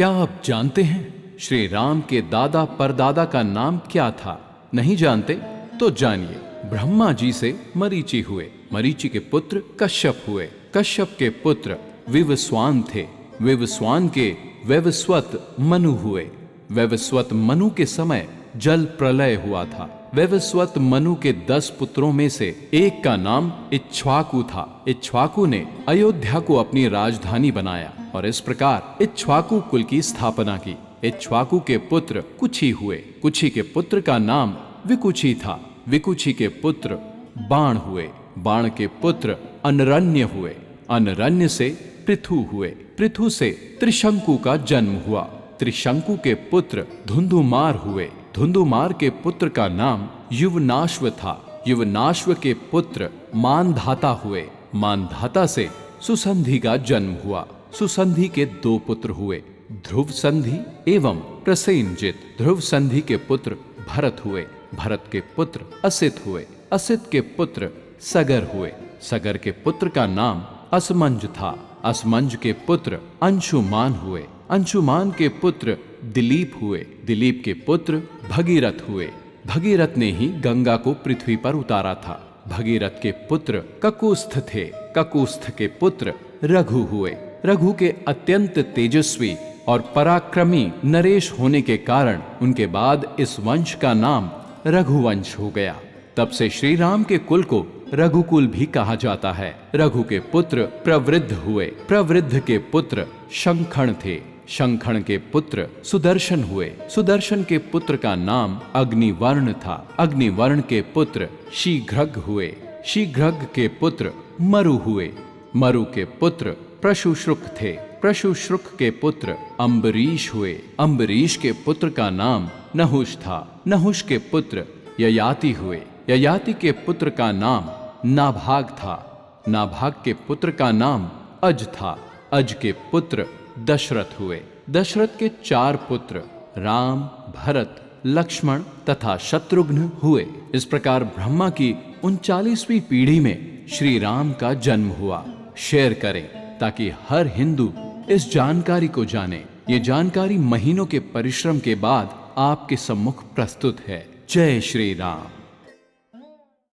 क्या आप जानते हैं श्री राम के दादा परदादा का नाम क्या था? नहीं जानते तो जानिए। ब्रह्मा जी से मरीचि हुए, मरीचि के पुत्र कश्यप हुए, कश्यप के पुत्र विवस्वान थे, विवस्वान के वैवस्वत मनु हुए, वैवस्वत मनु के समय जल प्रलय हुआ था। वैवस्वत मनु के 10 पुत्रों में से एक का नाम इक्ष्वाकु था। इक्ष्वाकु ने अयोध्या को अपनी राजधानी बनाया और इस प्रकार इक्ष्वाकु कुल की स्थापना की। इक्ष्वाकु के पुत्र कुची हुए, कुची के पुत्र का नाम विकुची था, विकुची के पुत्र बाण हुए, बाण के पुत्र अनरण्य हुए, अनरण्य से पृथु हुए, पृथु से त्रिशंकु का जन्म हुआ, त्रिशंकु के पुत्र धुंधुमार हुए, धुंधुमार के पुत्र का नाम युवनाश्व था, युवनाश्व के पुत्र मानधाता हुए, मानधाता से सुसंधि का जन्म हुआ, सुसंधि के 2 पुत्र हुए, ध्रुव संधि एवं प्रसेनजित। ध्रुव संधि के पुत्र भरत हुए, भरत के पुत्र असित हुए, असित के पुत्र सगर हुए, सगर के पुत्र का नाम असमंज था, असमंज के पुत्र अंशुमान हुए, अंशुमान के पुत्र दिलीप हुए, दिलीप के पुत्र भगीरथ हुए, भगीरथ ने ही गंगा को पृथ्वी पर उतारा था। भगीरथ के पुत्र ककुस्थ थे, ककुस्थ के पुत्र रघु हुए, रघु के अत्यंत तेजस्वी और पराक्रमी नरेश होने के कारण उनके बाद इस वंश का नाम रघुवंश हो गया। तब से श्री राम के कुल को रघुकुल भी कहा जाता है। रघु के पुत्र प्रवृद्ध हुए, प्रवृद्ध के पुत्र शंखण थे, शंखण के पुत्र सुदर्शन हुए, सुदर्शन के पुत्र का नाम अग्निवर्ण था, अग्निवर्ण के पुत्र शीघ्रग हुए, शीघ्रग के पुत्र मरु हुए, मरु के पुत्र प्रशुश्रुक थे, प्रशुश्रुक के पुत्र अम्बरीश हुए, अम्बरीश के पुत्र का नाम नहुष था, नहुष के पुत्र ययाति हुए, ययाति के पुत्र का नाम नाभाग था, नाभाग के पुत्र का नाम अज था, अज के पुत्र दशरथ हुए, दशरथ के 4 पुत्र राम, भरत, लक्ष्मण तथा शत्रुघ्न हुए। इस प्रकार ब्रह्मा की 39वीं पीढ़ी में श्री राम का जन्म हुआ। शेयर करें ताकि हर हिंदू इस जानकारी को जाने। ये जानकारी महीनों के परिश्रम के बाद आपके सम्मुख प्रस्तुत है। जय श्री राम।